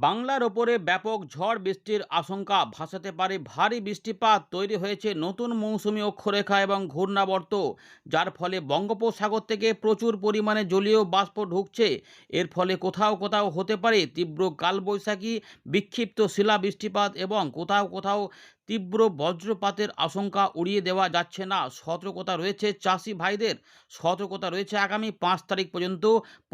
বাংলার ওপরে ব্যাপক ঝড় বৃষ্টির আশঙ্কা ভাসাতে পারে ভারী বৃষ্টিপাত। তৈরি হয়েছে নতুন মৌসুমি অক্ষরেখা এবং ঘূর্ণাবর্ত, যার ফলে বঙ্গোপসাগর থেকে প্রচুর পরিমাণে জলীয় বাষ্প ঢুকছে। এর ফলে কোথাও কোথাও হতে পারে তীব্র কালবৈশাখী, বিক্ষিপ্ত শিলা বৃষ্টিপাত এবং কোথাও কোথাও তীব্র বজ্রপাতের আশঙ্কা উড়িয়ে দেওয়া যাচ্ছে না। সতর্কতা রয়েছে চাষি ভাইদের। সতর্কতা রয়েছে আগামী 5 তারিখ পর্যন্ত।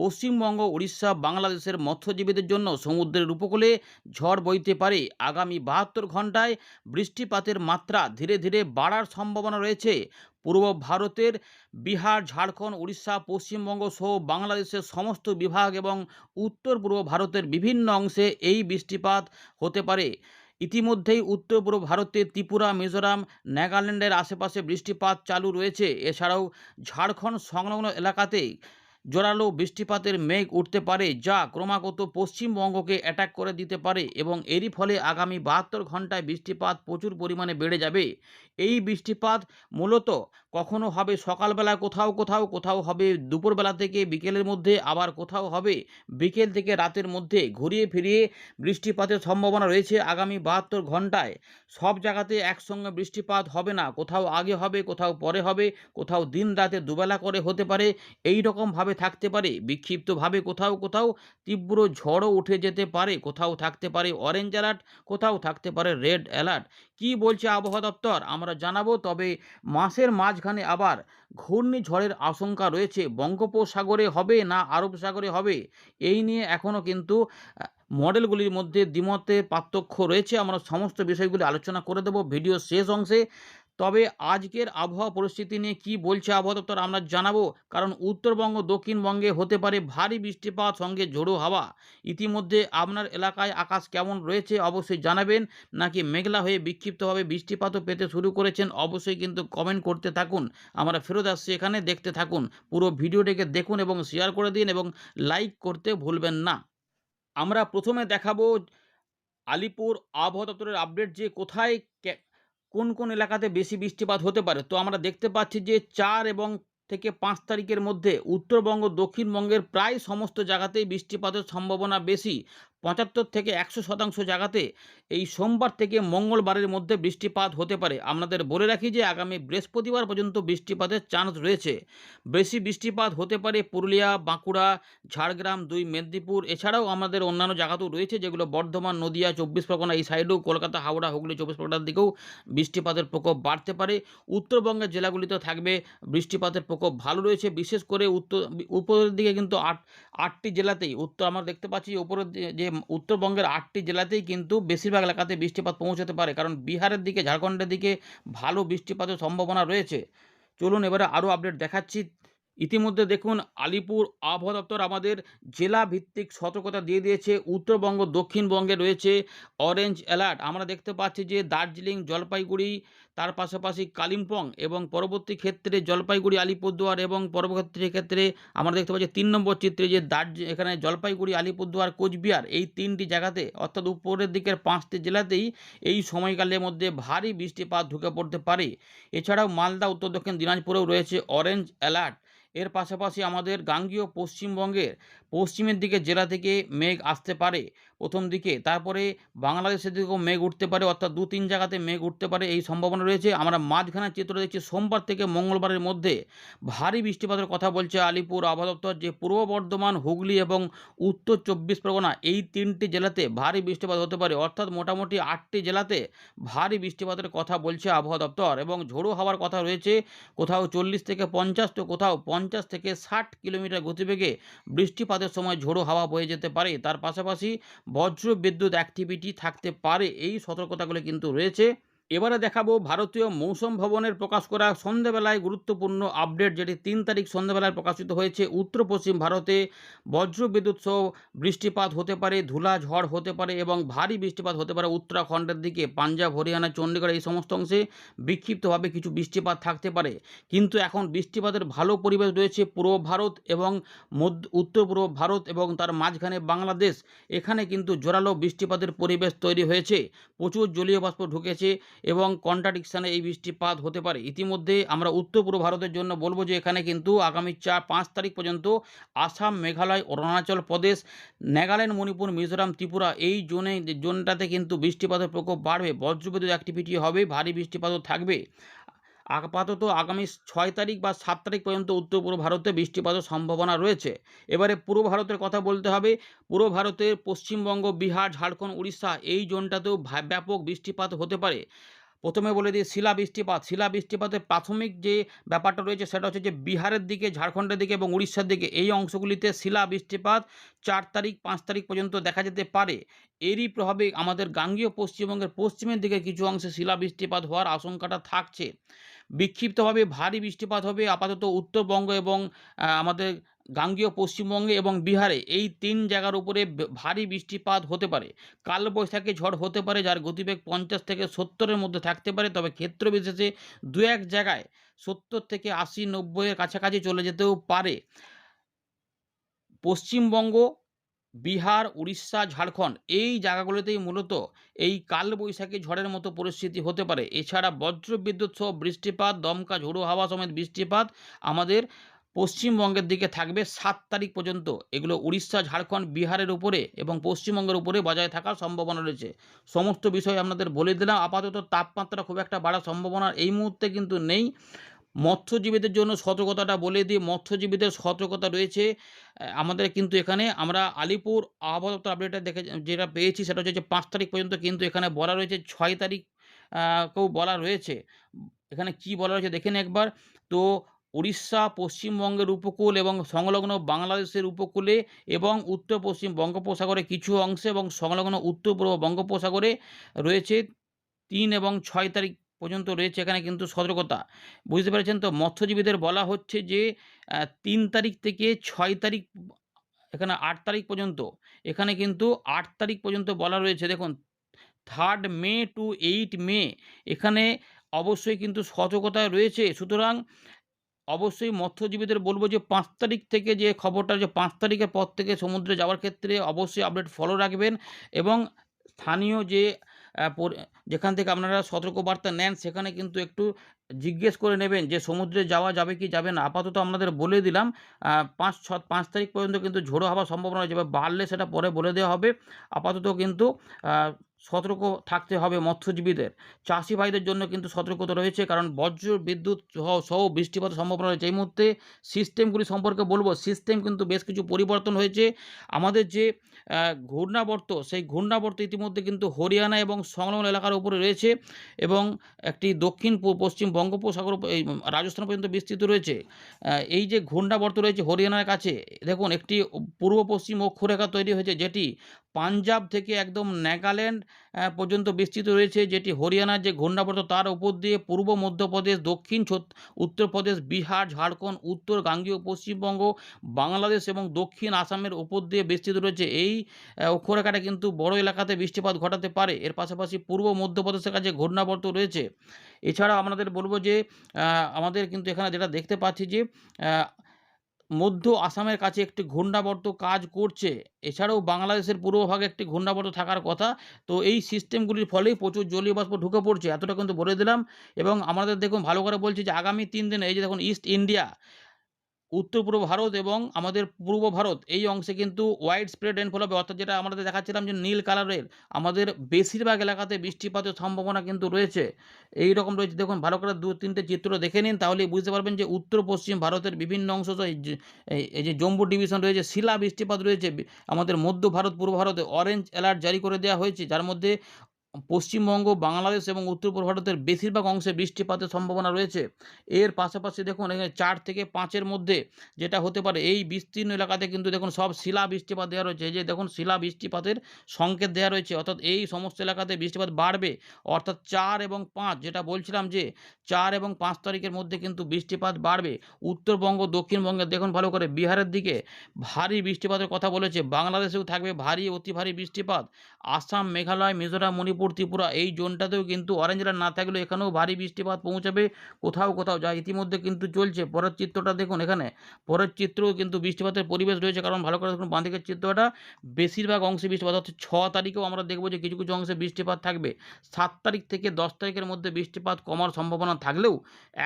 পশ্চিমবঙ্গ, উড়িষ্যা, বাংলাদেশের মৎস্যজীবীদের জন্য সমুদ্রের উপকূলে ঝড় বইতে পারে। আগামী 72 ঘন্টায় বৃষ্টিপাতের মাত্রা ধীরে ধীরে বাড়ার সম্ভাবনা রয়েছে। পূর্ব ভারতের বিহার, ঝাড়খণ্ড, উড়িষ্যা, পশ্চিমবঙ্গ সহ বাংলাদেশের সমস্ত বিভাগ এবং উত্তর পূর্ব ভারতের বিভিন্ন অংশে এই বৃষ্টিপাত হতে পারে। ইতিমধ্যেই উত্তর পূর্ব ভারতে ত্রিপুরা, মিজোরাম, নাগাল্যান্ডের আশেপাশে বৃষ্টিপাত চালু রয়েছে। এছাড়াও ঝাড়খণ্ড সংলগ্ন এলাকাতে জোরালো বৃষ্টিপাতের মেঘ উঠতে পারে, যা ক্রমাগত পশ্চিমবঙ্গকে অ্যাটাক করে দিতে পারে এবং এরই ফলে আগামী 72 ঘন্টায় বৃষ্টিপাত প্রচুর পরিমাণে বেড়ে যাবে। এই বৃষ্টিপাত মূলত কখনো হবে সকালবেলা, কোথাও কোথাও কোথাও হবে দুপুরবেলা থেকে বিকেলের মধ্যে, আবার কোথাও হবে বিকেল থেকে রাতের মধ্যে। ঘুরিয়ে ফিরিয়ে বৃষ্টিপাতের সম্ভাবনা রয়েছে আগামী 72 ঘন্টায়। সব জায়গাতে একসঙ্গে বৃষ্টিপাত হবে না, কোথাও আগে হবে, কোথাও পরে হবে, কোথাও দিন রাতে দুবেলা করে হতে পারে। এই রকমভাবে থাকতে পারে বিক্ষিপ্তভাবে, কোথাও কোথাও তীব্র ঝড়ও উঠে যেতে পারে, কোথাও থাকতে পারে অরেঞ্জ অ্যালার্ট, কোথাও থাকতে পারে রেড অ্যালার্ট। কি বলছে আবহাওয়া দপ্তর আমরা জানাবো। তবে মাসের মাঝখানে আবার ঘূর্ণিঝড়ের আশঙ্কা রয়েছে। বঙ্গোপসাগরে হবে না আরব সাগরে হবে, এই নিয়ে এখনও কিন্তু মডেলগুলির মধ্যে দ্বিমতের পার্থক্য রয়েছে। আমরা সমস্ত বিষয়গুলি আলোচনা করে দেব ভিডিও শেষ অংশে। তবে আজকের আবহাওয়া পরিস্থিতি নিয়ে কি বলছে আবহাওয়া দপ্তর আমরা জানাবো, কারণ উত্তরবঙ্গ, দক্ষিণবঙ্গে হতে পারে ভারী বৃষ্টিপাত সঙ্গে ঝোড়ো হাওয়া। ইতিমধ্যে আপনার এলাকায় আকাশ কেমন রয়েছে অবশ্যই জানাবেন, নাকি মেঘলা হয়ে বিক্ষিপ্তভাবে বৃষ্টিপাতও পেতে শুরু করেছেন অবশ্যই কিন্তু কমেন্ট করতে থাকুন। আমরা ফেরত আসছি এখানে, দেখতে থাকুন। পুরো ভিডিওটিকে দেখুন এবং শেয়ার করে দিন এবং লাইক করতে ভুলবেন না। আমরা প্রথমে দেখাবো আলিপুর আবহাওয়া দপ্তরের আপডেট, যে কোথায় কোন কোন এলাকাতে বেশি বৃষ্টিপাত হতে পারে। তো আমরা দেখতে পাচ্ছি যে 4 থেকে 5 তারিখের মধ্যে উত্তরবঙ্গ, দক্ষিণবঙ্গের প্রায় সমস্ত জায়গাতেই বৃষ্টিপাতের সম্ভাবনা বেশি। 75 থেকে 100% জায়গাতে এই সোমবার থেকে মঙ্গলবারের মধ্যে বৃষ্টিপাত হতে পারে। আপনাদের বলে রাখি যে আগামী বৃহস্পতিবার পর্যন্ত বৃষ্টিপাতের চান্স রয়েছে। বেশি বৃষ্টিপাত হতে পারে পুরুলিয়া, বাঁকুড়া, ঝাড়গ্রাম, 2 মেদিনীপুর, এছাড়াও আমাদের অন্যান্য জায়গাতেও রয়েছে, যেগুলো বর্ধমান, নদিয়া, 24 পরগনা, এই সাইডেও কলকাতা, হাওড়া, হুগলি, 24 পরগনার দিকেও বৃষ্টিপাতের প্রকোপ বাড়তে পারে। উত্তরবঙ্গের জেলাগুলিতে থাকবে বৃষ্টিপাতের প্রকোপ ভালো রয়েছে। বিশেষ করে উপরের দিকে কিন্তু আটটি জেলাতেই আমরা দেখতে পাচ্ছি উপরের যে উত্তরবঙ্গের 8টি জেলাতেই কিন্তু বেশিরভাগ এলাকাতে বৃষ্টিপাত পৌঁছাতে পারে, কারণ বিহারের দিকে, ঝাড়খণ্ডের দিকে ভালো বৃষ্টিপাতের সম্ভাবনা রয়েছে। চলুন এবারে আরও আপডেট দেখাচ্ছি। ইতিমধ্যে দেখুন আলিপুর আবহাওয়া দপ্তর আমাদের জেলা ভিত্তিক সতর্কতা দিয়ে দিয়েছে। উত্তরবঙ্গ, দক্ষিণবঙ্গে রয়েছে অরেঞ্জ অ্যালার্ট। আমরা দেখতে পাচ্ছি যে দার্জিলিং, জলপাইগুড়ি, তার পাশাপাশি কালিম্পং এবং পরবর্তী ক্ষেত্রে জলপাইগুড়ি, আলিপুরদুয়ার এবং পরবর্তী ক্ষেত্রে আমরা দেখতে পাচ্ছি 3 নম্বর চিত্রে যে এখানে জলপাইগুড়ি, আলিপুরদুয়ার, কোচবিহার, এই 3টি জায়গাতে অর্থাৎ উপরের দিকের 5টি জেলাতেই এই সময়কালের মধ্যে ভারী বৃষ্টিপাত ঢুকে পড়তে পারে। এছাড়াও মালদা, উত্তর দক্ষিণ দিনাজপুরেও রয়েছে অরেঞ্জ অ্যালার্ট। এর পাশাপাশি আমাদের গাঙ্গীয় পশ্চিমবঙ্গের পশ্চিমের দিকে জেলা থেকে মেঘ আসতে পারে প্রথম দিকে, তারপরে বাংলাদেশের দিকেও মেঘ উঠতে পারে, অর্থাৎ 2-3 জায়গাতে মেঘ উঠতে পারে, এই সম্ভাবনা রয়েছে। আমরা মাঝখানের চিত্র দেখছি সোমবার থেকে মঙ্গলবারের মধ্যে ভারী বৃষ্টিপাতের কথা বলছে আলিপুর আবহাওয়া দপ্তর, যে পূর্ব বর্ধমান, হুগলি এবং উত্তর 24 পরগনা, এই 3টি জেলাতে ভারী বৃষ্টিপাত হতে পারে। অর্থাৎ মোটামুটি 8টি জেলাতে ভারী বৃষ্টিপাতের কথা বলছে আবহাওয়া দপ্তর এবং ঝোড়ো হওয়ার কথা রয়েছে। কোথাও 40 থেকে 50, তো কোথাও 50 থেকে 60 কিলোমিটার গতিবেগে বৃষ্টিপাতের সময় ঝোড়ো হাওয়া বয়ে যেতে পারে। তার পাশাপাশি বজ্র বিদ্যুৎ অ্যাক্টিভিটি থাকতে পারে, এই সতর্কতাগুলো কিন্তু রয়েছে। এবারে দেখাবো ভারতীয় মৌসুম ভবনের প্রকাশ করা সন্ধ্যাবেলায় গুরুত্বপূর্ণ আপডেট, যেটি 3 তারিখ সন্ধ্যাবেলায় প্রকাশিত হয়েছে। উত্তর পশ্চিম ভারতে বজ্র বিদ্যুৎ সহ বৃষ্টিপাত হতে পারে, ধুলা ঝড় হতে পারে এবং ভারী বৃষ্টিপাত হতে পারে উত্তরাখণ্ডের দিকে, পাঞ্জাব, হরিয়ানা, চণ্ডীগড়, এই সমস্ত অংশে বিক্ষিপ্তভাবে কিছু বৃষ্টিপাত থাকতে পারে। কিন্তু এখন বৃষ্টিপাতের ভালো পরিবেশ রয়েছে পূর্ব ভারত এবং উত্তর পূর্ব ভারত এবং তার মাঝখানে বাংলাদেশ। এখানে কিন্তু জোরালো বৃষ্টিপাতের পরিবেশ তৈরি হয়েছে, প্রচুর জলীয় বাষ্প ঢুকেছে। এবং কন্ট্রাডিকশানে এই বৃষ্টিপাত হতে পারে। ইতিমধ্যে আমরা উত্তর পূর্ব ভারতের জন্য বলবো যে এখানে কিন্তু আগামী 5 তারিখ পর্যন্ত আসাম, মেঘালয়, অরুণাচল প্রদেশ, নাগাল্যান্ড, মণিপুর, মিজোরাম, ত্রিপুরা এই জোনটাতে কিন্তু বৃষ্টিপাতের প্রকোপ বাড়বে। বজ্রবিদ্যুৎ অ্যাক্টিভিটি হবে, ভারী বৃষ্টিপাতও থাকবে। আপাতত আগামী 6 তারিখ বা 7 তারিখ পর্যন্ত উত্তর পূর্ব ভারতে বৃষ্টিপাতের সম্ভাবনা রয়েছে। এবারে পূর্ব ভারতের কথা বলতে হবে। পূর্ব ভারতের পশ্চিমবঙ্গ, বিহার, ঝাড়খণ্ড, উড়িষ্যা এই জোনটাতেও ব্যাপক বৃষ্টিপাত হতে পারে। প্রথমে বলে দিই শিলাবৃষ্টিপাত। শিলাবৃষ্টিপাতের প্রাথমিক যে ব্যাপারটা রয়েছে সেটা হচ্ছে যে বিহারের দিকে, ঝাড়খণ্ডের দিকে এবং উড়িষ্যার দিকে এই অংশগুলিতে শিলাবৃষ্টিপাত 4 তারিখ 5 তারিখ পর্যন্ত দেখা যেতে পারে। এরই প্রভাবে আমাদের গাঙ্গেয় পশ্চিমবঙ্গের পশ্চিমের দিকে কিছু অংশে শিলাবৃষ্টিপাত হওয়ার আশঙ্কাটা থাকছে। বিক্ষিপ্তভাবে ভারী বৃষ্টিপাত হবে আপাতত উত্তরবঙ্গ এবং আমাদের গাঙ্গেয় পশ্চিমবঙ্গে এবং বিহারে এই 3 জায়গার উপরে ভারী বৃষ্টিপাত হতে পারে। কালবৈশাখী ঝড় হতে পারে যার গতিবেগ 50 থেকে 70 এর মধ্যে থাকতে পারে। তবে ক্ষেত্র বিশেষে 2-1 জায়গায় 70 থেকে 80-90 এর কাছাকাছি চলে যেতেও পারে। পশ্চিমবঙ্গ, বিহার, উড়িষ্যা, ঝাড়খণ্ড এই জায়গাগুলোতেই মূলত এই কালবৈশাখী ঝড়ের মতো পরিস্থিতি হতে পারে। এছাড়া বজ্রবিদ্যুৎ সহ বৃষ্টিপাত, দমকা ঝোড়ো হাওয়া সমেত বৃষ্টিপাত আমাদের পশ্চিমবঙ্গের দিকে থাকবে 7 তারিখ পর্যন্ত। এগুলো উড়িষ্যা, ঝাড়খণ্ড, বিহারের উপরে এবং পশ্চিমবঙ্গের উপরে বজায় থাকার সম্ভাবনা রয়েছে। সমস্ত বিষয় আপনাদের বলে দিলাম। আপাতত তাপমাত্রা খুব একটা বাড়ার সম্ভাবনা এই মুহূর্তে কিন্তু নেই। মৎস্যজীবীদের জন্য সতর্কতাটা বলে দিই, মৎস্যজীবীদের সতর্কতা রয়েছে। আমাদের কিন্তু এখানে আমরা আলিপুর আবহাওয়া দপ্তর আপডেটে দেখে যেটা পেয়েছি সেটা হচ্ছে যে 5 তারিখ পর্যন্ত কিন্তু এখানে বলা রয়েছে, 6 তারিখ কেও বলা রয়েছে। এখানে কি বলা রয়েছে দেখে নিন একবার। তো উড়িষ্যা, পশ্চিমবঙ্গের উপকূল এবং সংলগ্ন বাংলাদেশের উপকূলে এবং উত্তর পশ্চিম বঙ্গোপসাগরে কিছু অংশে এবং সংলগ্ন উত্তর পূর্ব বঙ্গোপসাগরে রয়েছে 3 এবং 6 তারিখ পর্যন্ত রয়েছে এখানে কিন্তু সতর্কতা। বুঝতে পেরেছেন তো? মৎস্যজীবীদের বলা হচ্ছে যে 3 তারিখ থেকে 6 তারিখ, এখানে 8 তারিখ পর্যন্ত, এখানে কিন্তু 8 তারিখ পর্যন্ত বলা রয়েছে। দেখুন 3rd মে টু 8 মে এখানে অবশ্যই কিন্তু সতর্কতায় রয়েছে। সুতরাং অবশ্যই মৎস্যজীবীদের বলব যে 5 তারিখ থেকে যে খবরটা, যে 5 তারিখের পর থেকে সমুদ্রে যাওয়ার ক্ষেত্রে অবশ্যই আপডেট ফলো রাখবেন এবং স্থানীয় যে যেখান থেকে আপনারা সতর্কবার্তা নেন সেখানে কিন্তু একটু জিজ্ঞেস করে নেবেন যে সমুদ্রে যাওয়া যাবে কি যাবে না। আপাতত আপনাদের বলে দিলাম 5 তারিখ পর্যন্ত কিন্তু ঝোড়ো হওয়ার সম্ভাবনা রয়েছে, বাড়লে সেটা পরে বলে দেওয়া হবে। আপাতত কিন্তু সতর্ক থাকতে হবে মৎস্যজীবীদের। চাষি ভাইদের জন্য কিন্তু সতর্কতা রয়েছে, কারণ বজ্র বিদ্যুৎ সহ বৃষ্টিপাতের সম্ভাবনা রয়েছে। এই মুহূর্তে সিস্টেমগুলি সম্পর্কে বলবো। সিস্টেম কিন্তু বেশ কিছু পরিবর্তন হয়েছে। আমাদের যে ঘূর্ণাবর্ত, সেই ঘূর্ণাবর্ত ইতিমধ্যে কিন্তু হরিয়ানা এবং সংলগ্ন এলাকার উপরে রয়েছে এবং একটি দক্ষিণ পশ্চিম বঙ্গোপসাগর এই রাজস্থান পর্যন্ত বিস্তৃত রয়েছে। এই যে ঘূর্ণাবর্ত রয়েছে হরিয়ানার কাছে, দেখুন একটি পূর্ব পশ্চিম অক্ষরেখা তৈরি হয়েছে যেটি পাঞ্জাব থেকে একদম নাগাল্যান্ড পর্যন্ত বিস্তৃত রয়েছে, যেটি হরিয়ানার যে ঘূর্ণাবর্ত তার উপর দিয়ে পূর্ব মধ্যপ্রদেশ, দক্ষিণ উত্তরপ্রদেশ, বিহার, ঝাড়খণ্ড, উত্তর গাঙ্গেয় পশ্চিমবঙ্গ, বাংলাদেশ এবং দক্ষিণ আসামের উপর দিয়ে বিস্তৃত রয়েছে। এই অক্ষরেখাটা কিন্তু বড় এলাকাতে বৃষ্টিপাত ঘটাতে পারে। এর পাশাপাশি পূর্ব মধ্যপ্রদেশের কাছে ঘূর্ণাবর্ত রয়েছে। এছাড়াও আপনাদের বলব যে আমাদের কিন্তু এখানে যেটা দেখতে পাচ্ছি যে মধ্য আসামের কাছে একটি ঘূর্ণাবর্ত কাজ করছে। এছাড়াও বাংলাদেশের পূর্বভাগে একটি ঘূর্ণাবর্ত থাকার কথা। তো এই সিস্টেমগুলির ফলেই প্রচুর জলীয় বাষ্প ঢুকে পড়ছে। এতটা কিন্তু বলে দিলাম এবং আমাদের দেখুন ভালো করে বলছি যে আগামী 3 দিনে এই যে দেখুন ইস্ট ইন্ডিয়া, উত্তর পূর্ব ভারত এবং আমাদের পূর্ব ভারত এই অংশে কিন্তু ওয়াইড স্প্রেড রেইনফল হবে, অর্থাৎ যেটা আমাদের দেখাচ্ছিলাম যে নীল কালারের, আমাদের বেশিরভাগ এলাকাতে বৃষ্টিপাতের সম্ভাবনা কিন্তু রয়েছে। এই রকম রয়েছে, দেখুন ভালো করে 2-3টে চিত্র দেখে নিন, তাহলেই বুঝতে পারবেন যে উত্তর পশ্চিম ভারতের বিভিন্ন অংশ, এই যে জম্মু ডিভিশন রয়েছে, শিলা বৃষ্টিপাত রয়েছে। আমাদের মধ্য ভারত, পূর্ব ভারতে অরেঞ্জ অ্যালার্ট জারি করে দেওয়া হয়েছে, যার মধ্যে পশ্চিমবঙ্গ, বাংলাদেশ এবং উত্তর পূর্ব ভারতের বেশিরভাগ অংশে বৃষ্টিপাতের সম্ভাবনা রয়েছে। এর পাশাপাশি দেখুন এখানে 4 থেকে 5 এর মধ্যে যেটা হতে পারে, এই বিস্তীর্ণ এলাকাতে কিন্তু দেখুন সব শিলা বৃষ্টিপাত দেওয়া রয়েছে। এই যে দেখুন শিলা বৃষ্টিপাতের সংকেত দেওয়া রয়েছে, অর্থাৎ এই সমস্ত এলাকাতে বৃষ্টিপাত বাড়বে। অর্থাৎ 4 এবং 5 যেটা বলছিলাম যে 4 এবং 5 তারিখের মধ্যে কিন্তু বৃষ্টিপাত বাড়বে। উত্তরবঙ্গ, দক্ষিণবঙ্গে দেখুন ভালো করে, বিহারের দিকে ভারী বৃষ্টিপাতের কথা বলেছে। বাংলাদেশেও থাকবে ভারী অতি ভারী বৃষ্টিপাত। আসাম, মেঘালয়, মিজোরাম, মণিপুর মণিপুর, ত্রিপুরা এই জোনটাতেও কিন্তু অরেঞ্জ অ্যালার্ট না থাকলেও এখানেও ভারী বৃষ্টিপাত পৌঁছাবে কোথাও কোথাও, যা ইতিমধ্যে কিন্তু চলছে। পরের চিত্রটা দেখুন, এখানে পরের চিত্রেও কিন্তু বৃষ্টিপাতের পরিবেশ রয়েছে, কারণ ভালো করে দেখুন বাঁ দিকের চিত্রটা, বেশিরভাগ অংশে বৃষ্টিপাত হচ্ছে। 6 তারিখেও আমরা দেখব যে কিছু কিছু অংশে বৃষ্টিপাত থাকবে। 7 তারিখ থেকে 10 তারিখের মধ্যে বৃষ্টিপাত কমার সম্ভাবনা থাকলেও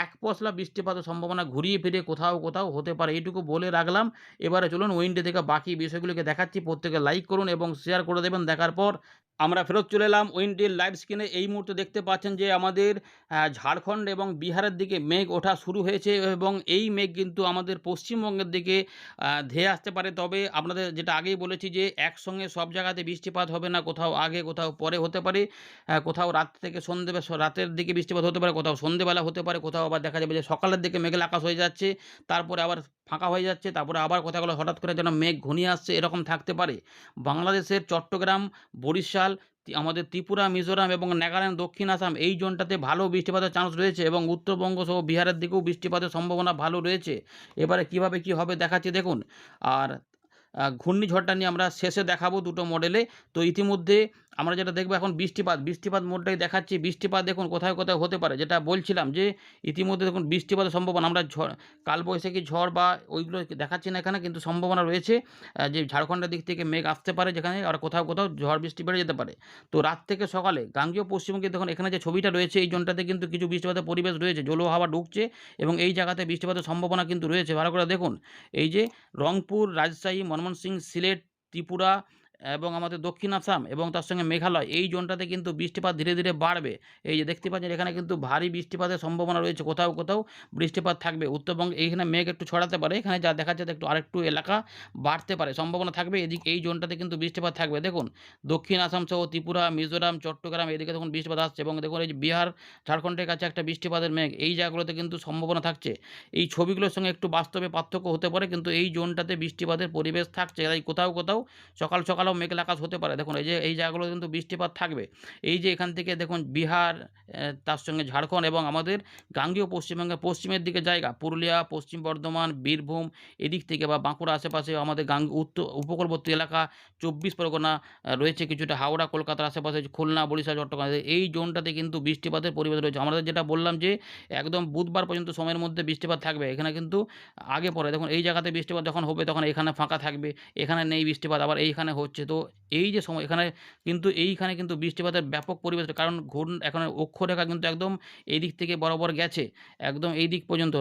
এক পশলা বৃষ্টিপাতের সম্ভাবনা ঘুরিয়ে ফিরে কোথাও কোথাও হতে পারে, এইটুকু বলে রাখলাম। এবারে চলুন উইন্ডে থেকে বাকি বিষয়গুলোকে দেখাচ্ছি। প্রত্যেকে লাইক করুন এবং শেয়ার করে দেবেন। দেখার পর আমরা ফেরত চলে এলাম উইন্ডের লাইভ স্ক্রিনে। এই মুহূর্তে দেখতে পাচ্ছেন যে আমাদের ঝাড়খণ্ড এবং বিহারের দিকে মেঘ ওঠা শুরু হয়েছে এবং এই মেঘ কিন্তু আমাদের পশ্চিমবঙ্গের দিকে ধেয়ে আসতে পারে। তবে আপনাদের যেটা আগেই বলেছি যে একসঙ্গে সব জায়গাতে বৃষ্টিপাত হবে না, কোথাও আগে কোথাও পরে হতে পারে। কোথাও রাত থেকে সন্ধ্যে রাতের দিকে বৃষ্টিপাত হতে পারে, কোথাও সন্ধ্যেবেলা হতে পারে, কোথাও আবার দেখা যাবে যে সকালের দিকে মেঘলা আকাশ হয়ে যাচ্ছে, তারপরে আবার ফাঁকা হয়ে যাচ্ছে, তারপরে আবার কোথাও হঠাৎ করে যেন মেঘ ঘনিয়ে আসছে, এরকম থাকতে পারে। বাংলাদেশের চট্টগ্রাম, বরিশাল, আমাদের ত্রিপুরা, মিজোরাম এবং নাগাল্যান্ড, দক্ষিণ আসাম এই জোনটাতে ভালো বৃষ্টিপাতের চান্স রয়েছে এবং উত্তরবঙ্গ সহ বিহারের দিকেও বৃষ্টিপাতের সম্ভাবনা ভালো রয়েছে। এবারে কিভাবে কি হবে দেখাচ্ছি দেখুন। আর ঘূর্ণিঝড়টা নিয়ে আমরা শেষে দেখাবো দুটো মডেলে। তো ইতিমধ্যে আমরা যেটা দেখবো এখন বৃষ্টিপাত মোডটাই দেখাচ্ছি। বৃষ্টিপাত দেখুন কোথায় কোথায় হতে পারে, যেটা বলছিলাম যে ইতিমধ্যে দেখুন বৃষ্টিপাতের সম্ভাবনা, আমরা কালবৈশাখী ঝড় বা ওইগুলো দেখাচ্ছি না এখানে, কিন্তু সম্ভাবনা রয়েছে যে ঝাড়খণ্ডের দিক থেকে মেঘ আসতে পারে যেখানে, আর কোথাও কোথাও ঝড় বৃষ্টি বেড়ে যেতে পারে। তো রাত থেকে সকালে গাঙ্গেয় পশ্চিমবঙ্গে দেখুন এখানে যে ছবিটা রয়েছে, এই জোনটাতে কিন্তু কিছু বৃষ্টিপাতের পরিবেশ রয়েছে, জলো হাওয়া ঢুকছে এবং এই জায়গাতে বৃষ্টিপাতের সম্ভাবনা কিন্তু রয়েছে। ভালো করে দেখুন, এই যে রংপুর, রাজশাহী, ময়মনসিংহ, সিলেট, ত্রিপুরা এবং আমাদের দক্ষিণ আসাম এবং তার সঙ্গে মেঘালয় এই জোনটাতে কিন্তু বৃষ্টিপাত ধীরে ধীরে বাড়বে। এই যে দেখতে পাচ্ছেন এখানে কিন্তু ভারী বৃষ্টিপাতের সম্ভাবনা রয়েছে, কোথাও কোথাও বৃষ্টিপাত থাকবে। উত্তরবঙ্গে এইখানে মেঘ একটু ছড়াতে পারে, এখানে যা দেখা যাচ্ছে একটু আরেকটু এলাকা বাড়তে পারে, সম্ভাবনা থাকবে। এদিকে এই জোনটাতে কিন্তু বৃষ্টিপাত থাকবে। দেখুন দক্ষিণ আসাম সহ ত্রিপুরা, মিজোরাম, চট্টগ্রাম এদিকে দেখুন বৃষ্টিপাত আসছে এবং দেখুন এই যে বিহার, ঝাড়খণ্ডের কাছে একটা বৃষ্টিপাতের মেঘ, এই জায়গাগুলোতে কিন্তু সম্ভাবনা থাকছে। এই ছবিগুলোর সঙ্গে একটু বাস্তবে পার্থক্য হতে পারে, কিন্তু এই জোনটাতে বৃষ্টিপাতের পরিবেশ থাকছে। তাই কোথাও কোথাও সকালেও মেঘলা আকাশ হতে পারে। দেখুন এই যে এই জায়গাগুলো কিন্তু বৃষ্টিপাত থাকবে। এই যে এখান থেকে দেখুন বিহার, তার সঙ্গে ঝাড়খণ্ড এবং আমাদের গাঙ্গেয় পশ্চিমবঙ্গের পশ্চিমের দিকে জায়গা, পুরুলিয়া, পশ্চিম বর্ধমান, বীরভূম এদিক থেকে বা বাঁকুড়া আশেপাশে আমাদের উপকূলবর্তী এলাকা, 24 পরগনা রয়েছে কিছুটা, হাওড়া, কলকাতার আশেপাশে খুলনা, বরিশাল, চট্টগ্রাম এই জোনটাতে কিন্তু বৃষ্টিপাতের পরিবেশ রয়েছে। আমাদের যেটা বললাম যে একদম বুধবার পর্যন্ত সময়ের মধ্যে বৃষ্টিপাত থাকবে। এখানে কিন্তু আগে পরে দেখুন এই জায়গাতে বৃষ্টিপাত যখন হবে তখন এখানে ফাঁকা থাকবে, এখানে নেই বৃষ্টিপাত, আবার এইখানে হচ্ছে। তো এই যে সময় এখানে এইখানে কিন্তু বৃষ্টিপাতের ব্যাপক পরিবেশ, কারণ এখন অক্ষরেখা কিন্তু একদম এই দিক থেকে বরাবর গেছে একদম এই দিক পর্যন্ত,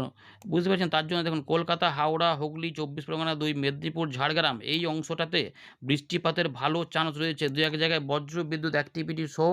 বুঝতে পারছেন। তার জন্য দেখুন কলকাতা, হাওড়া, হুগলি, 24 পরগনা, 2 মেদিনীপুর, ঝাড়গ্রাম এই অংশটাতে বৃষ্টিপাতের ভালো চান্স রয়েছে। দু এক জায়গায় বজ্র বিদ্যুৎ অ্যাক্টিভিটি সহ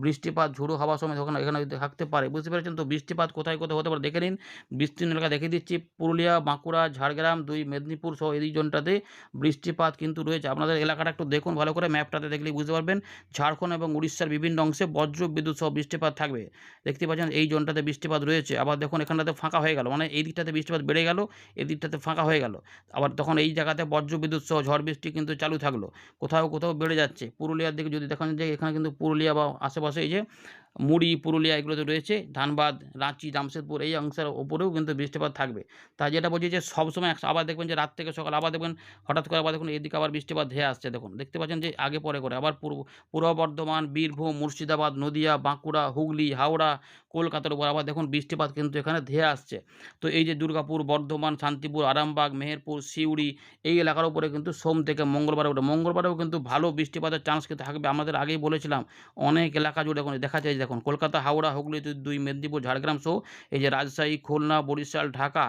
বৃষ্টিপাত, ঝোড়ো হাওয়া সময় তখন এখানে থাকতে পারে, বুঝতে পেরেছেন। তো বৃষ্টিপাত কোথায় কোথায় হতে পারে দেখে নিন। বিস্তীর্ণ এলাকা দেখিয়ে দিচ্ছি, পুরুলিয়া, বাঁকুড়া, ঝাড়গ্রাম, 2 মেদিনীপুর সহ এই জোনটাতে বৃষ্টিপাত কিন্তু রয়েছে। আপনাদের এলাকাটা একটু দেখুন ভালো করে, ম্যাপটাতে দেখলেই বুঝতে পারবেন। ঝাড়খণ্ড এবং উড়িষ্যার বিভিন্ন অংশে বজ্র বিদ্যুৎ সহ বৃষ্টিপাত থাকবে, দেখতে পাচ্ছেন এই জোনটাতে বৃষ্টিপাত রয়েছে। আবার দেখুন এখানটাতে ফাঁকা হয়ে গেল, মানে এই দিকটাতে বৃষ্টিপাত বেড়ে গেল, এই দিকটাতে ফাঁকা হয়ে গেল, আবার তখন এই জায়গাতে বজ্র বিদ্যুৎ সহ ঝড় বৃষ্টি কিন্তু চালু থাকলো, কোথাও কোথাও বেড়ে যাচ্ছে। পুরুলিয়ার দিকে যদি দেখেন যে এখানে কিন্তু পুরুলিয়া বা আশেপাশে এই যে মুড়ি, পুরুলিয়া এগুলোতে রয়েছে, ধানবাদ, রাঁচি, জামশেদপুর এই অংশের ওপরেও কিন্তু বৃষ্টিপাত থাকবে। তাই যেটা বলছি যে সবসময় আবার দেখবেন যে রাত থেকে সকাল আবার দেখবেন হঠাৎ করে আবার দেখুন এদিকে আবার বৃষ্টিপাত ধেয়ে আসছে। দেখুন দেখতে পাচ্ছেন যে আগে পরে করে আবার পূর্ব বর্ধমান, বীরভূম, মুর্শিদাবাদ, নদিয়া, বাঁকুড়া, হুগলি, হাওড়া, কলকাতার উপর আবার দেখুন বৃষ্টিপাত কিন্তু এখানে ধেয়ে আসছে। তো এই যে দুর্গাপুর, বর্ধমান, শান্তিপুর, আরামবাগ, মেহেরপুর, সিউড়ি এই এলাকার উপরে কিন্তু সোম থেকে মঙ্গলবারেও কিন্তু ভালো বৃষ্টিপাতের চান্স কিন্তু থাকবে। আমাদের আগেই বলেছিলাম অনেক এলাকা জুড়ে এখন দেখা যায়, দেখুন কলকাতা, হাওড়া, হুগলি, 2 মেদিনীপুর, ঝাড়গ্রাম সহ এই যে রাজশাহী, খুলনা, বরিশাল, ঢাকা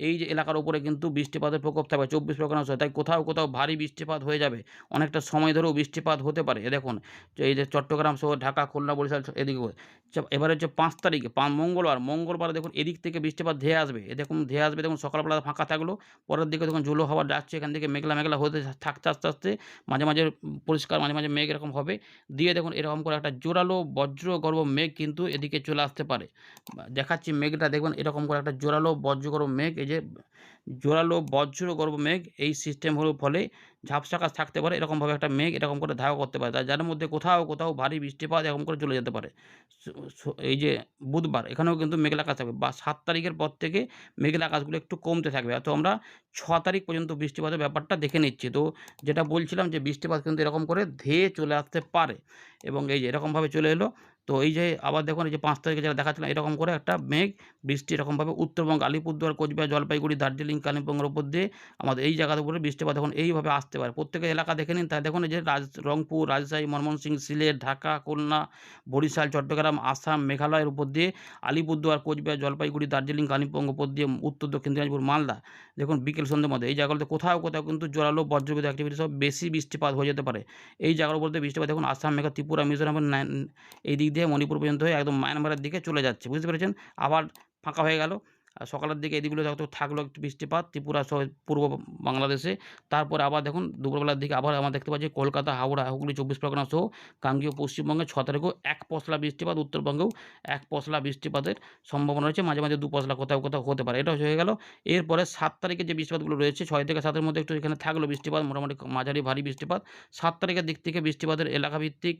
এই যে এলাকার উপরে কিন্তু বৃষ্টিপাতের প্রকোপ থাকবে 24 পরগনা সহ। তাই কোথাও কোথাও ভারী বৃষ্টিপাত হয়ে যাবে, অনেকটা সময় ধরেও বৃষ্টিপাত হতে পারে। দেখুন এই যে চট্টগ্রাম সহ ঢাকা, খুলনা, বরিশাল এদিকে। এবারে হচ্ছে 5 তারিখে মঙ্গলবার দেখুন এদিক থেকে বৃষ্টিপাত ধেয়ে আসবে। দেখুন ধেয়ে আসবে, দেখুন সকালবেলা ফাঁকা থাকলো, পরের দিকে দেখুন ঝোলো হাওয়া যাচ্ছে, এখান থেকে মেঘলা হতে থাকতে আস্তে আস্তে মাঝে মাঝে পরিষ্কার, মাঝে মাঝে মেঘ এরকম হবে, দিয়ে দেখুন এরকম করে একটা জোরালো বজ্রগর্ভ মেঘ কিন্তু এদিকে চলে আসতে পারে। দেখাচ্ছি মেঘটা, দেখবেন এরকম করে একটা জোরালো বজ্রগর্ভ মেঘ এই যে জোরালো বজ্রগর্ভ মেঘ এই সিস্টেম হওয়ার ফলে ঝাপসা আকাশ থাকতে পারে। এরকমভাবে একটা মেঘ এরকম করে ধাওয়া করতে পারে। যার মধ্যে কোথাও, কোথাও ভারী বৃষ্টিপাত এরকম করে চলে যেতে পারে। সো সো এই যে বুধবার এখানেও কিন্তু মেঘলা আকাশ থাকবে বা ৭ তারিখের পর থেকে মেঘলা আকাশগুলো একটু কমতে থাকবে। তো আমরা ৬ তারিখ পর্যন্ত বৃষ্টিপাতের ব্যাপারটা দেখে নিচ্ছি। তো যেটা বলছিলাম যে বৃষ্টিপাত কিন্তু এরকম করে ধেয়ে চলে আসতে পারে এবং এই যে এরকমভাবে চলে এলো। তো এই যে আবার দেখুন এই যে ৫ তারিখে যেটা দেখাচ্ছিলাম এরকম করে একটা মেঘ বৃষ্টি এরকমভাবে উত্তরবঙ্গ, আলিপুরদুয়ার, কোচবিহার, জলপাইগুড়ি, দার্জিলিং, কালিম্পংয়ের উপর দিয়ে আমাদের এই জায়গার উপরে বৃষ্টিপাত এখন এইভাবে আসতে পারে। প্রত্যেকের এলাকা দেখে নিন। তাই দেখুন এই যে রংপুর, রাজশাহী, ময়মনসিংহ, সিলেট, ঢাকা, খুলনা, বরিশাল, চট্টগ্রাম, আসাম, মেঘালয়ের উপর দিয়ে আলিপুরদুয়ার, কোচবিহার, জলপাইগুড়ি, দার্জিলিং, কালিম্পং উপর দিয়ে উত্তর দক্ষিণ দিনাজপুর, মালদা দেখুন বিকেল সন্ধ্যের মধ্যে এই জায়গাগুলোতে কোথাও, কোথাও কিন্তু জোরালো বজ্রবিদ্যুৎ অ্যাক্টিভিটি সহ বেশি বৃষ্টিপাত হয়ে যেতে পারে। এই জায়গার উপর দিয়ে বৃষ্টিপাত দেখুন আসাম, মেঘালয়, ত্রিপুরা, মিজোরাম, এই দিক দিয়ে মণিপুর পর্যন্ত হয়ে একদম মায়ানমারের দিকে চলে যাচ্ছে। বুঝতে পেরেছেন? আবার ফাঁকা হয়ে গেল। সকালের দিকে এদিকগুলো হয়তো থাকলো একটু বৃষ্টিপাত ত্রিপুরা সহ পূর্ব বাংলাদেশে। তারপরে আবার দেখুন দুপুরবেলার দিকে আবার আমরা দেখতে পাচ্ছি কলকাতা, হাওড়া, হুগলি, ২৪ পরগনা সহ গাঙ্গেয় পশ্চিমবঙ্গে ৬ তারিখেও এক পশলা বৃষ্টিপাত, উত্তরবঙ্গেও এক পশলা বৃষ্টিপাতের সম্ভাবনা রয়েছে। মাঝে, মাঝে ২ পশলা কোথাও, কোথাও হতে পারে। এটা হয়ে গেল। এরপরে ৭ তারিখে যে বৃষ্টিপাতগুলো রয়েছে ৬ থেকে ৭ এর মধ্যে একটু এখানে থাকলো বৃষ্টিপাত মোটামুটি মাঝারি ভারী বৃষ্টিপাত। ৭ তারিখের দিক থেকে বৃষ্টিপাতের এলাকাভিত্তিক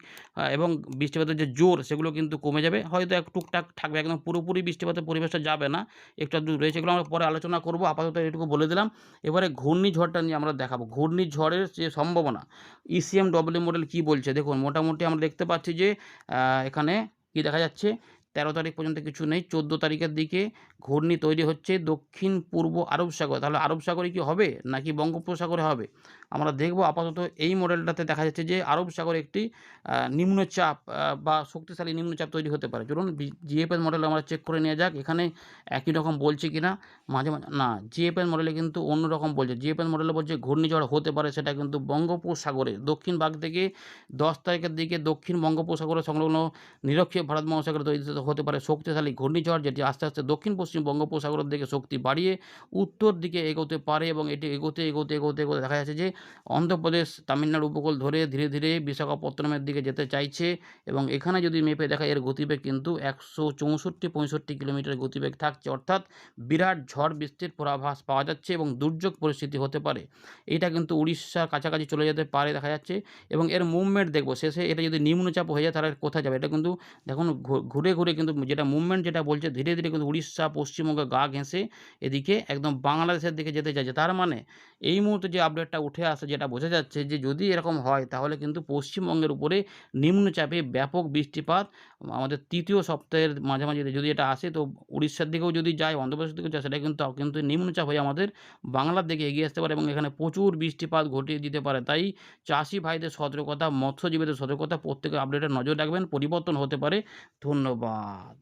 এবং বৃষ্টিপাতের যে জোর সেগুলো কিন্তু কমে যাবে। হয়তো এক টুকটাক থাকবে একদম পুরোপুরি বৃষ্টিপাতের পরিবেশটা যাবে না। একটু আধটু রয়েছে এগুলো আমরা পরে আলোচনা করব। আপাতত এটুকু বলে দিলাম। এবারে ঘূর্ণিঝড়টা নিয়ে আমরা দেখাবো। ঘূর্ণিঝড়ের যে সম্ভাবনা ইসিএমডব্লিউ মডেল কি বলছে দেখুন মোটামুটি আমরা দেখতে পাচ্ছি যে এখানে কি দেখা যাচ্ছে ১৩ তারিখ পর্যন্ত কিছু নেই। ১৪ তারিখের দিকে ঘূর্ণি তৈরি হচ্ছে দক্ষিণ পূর্ব আরব সাগর। তাহলে আরব সাগরে কি হবে নাকি বঙ্গোপসাগরে হবে? আমরা দেখব আপাতত এই মডেলটাতে দেখা যাচ্ছে যে আরব সাগরে একটি নিম্নচাপ বা শক্তিশালী নিম্নচাপ তৈরি হতে পারে। চলুন জিএফএস মডেল আমরা চেক করে নেওয়া যাক। এখানে একই রকম বলছে কিনা মাঝে, মাঝে না জিএফএস মডেলে কিন্তু অন্যরকম বলছে। জিএফএস মডেলে বলছে ঘূর্ণিঝড় হতে পারে সেটা কিন্তু বঙ্গোপসাগরে দক্ষিণ ভাগ থেকে ১০ তারিখের দিকে দক্ষিণ বঙ্গোপসাগরে সংলগ্ন নিরক্ষীয় ভারত মহাসাগরে তৈরি হতে পারে শক্তিশালী ঘূর্ণিঝড় যেটি আস্তে, আস্তে দক্ষিণ পশ্চিম বঙ্গোপসাগরের দিকে শক্তি বাড়িয়ে উত্তর দিকে এগোতে পারে এবং এটি এগোতে, এগোতে, এগোতে, এগোতে দেখা যাচ্ছে যে অন্ধ্রপ্রদেশ, তামিলনাড়ু উপকূল ধরে ধীরে, ধীরে বিশাখাপত্তনমের দিকে যেতে চাইছে এবং এখানে যদি মেপে দেখা এর গতিবেগ কিন্তু ১৬৪-৬৫ কিলোমিটার গতিবেগ থাকছে। অর্থাৎ বিরাট ঝড় বৃষ্টির পূর্বাভাস পাওয়া যাচ্ছে এবং দুর্যোগ পরিস্থিতি হতে পারে। এইটা কিন্তু উড়িষ্যার কাছাকাছি চলে যেতে পারে দেখা যাচ্ছে এবং এর মুভমেন্ট দেখব শেষে এটা যদি নিম্নচাপ হয়ে যায় তাহলে কোথায় যাবে? এটা কিন্তু দেখুন ঘুরে, ঘুরে কিন্তু যেটা মুভমেন্ট যেটা বলছে ধীরে, ধীরে কিন্তু উড়িষ্যা, পশ্চিমবঙ্গের গা ঘেঁষে এদিকে একদম বাংলাদেশের দিকে যেতে চাইছে। তার মানে এই মুহূর্তে যে আপডেটটা উঠে আসে যেটা বোঝা যাচ্ছে যে যদি এরকম হয় তাহলে কিন্তু পশ্চিমবঙ্গের উপরে নিম্নচাপে ব্যাপক বৃষ্টিপাত আমাদের ৩য় সপ্তাহের মাঝামাঝি যদি এটা আসে তো উড়িষ্যার দিকেও যদি যায়, অন্ধ্রপ্রদেশের দিকেও যায় সেটা কিন্তু নিম্নচাপ হয়ে আমাদের বাংলার দিকে এগিয়ে আসতে পারে এবং এখানে প্রচুর বৃষ্টিপাত ঘটিয়ে দিতে পারে। তাই চাষি ভাইদের সতর্কতা, মৎস্যজীবীদের সতর্কতা প্রত্যেকে আপডেটে নজর রাখবেন। পরিবর্তন হতে পারে। ধন্যবাদ।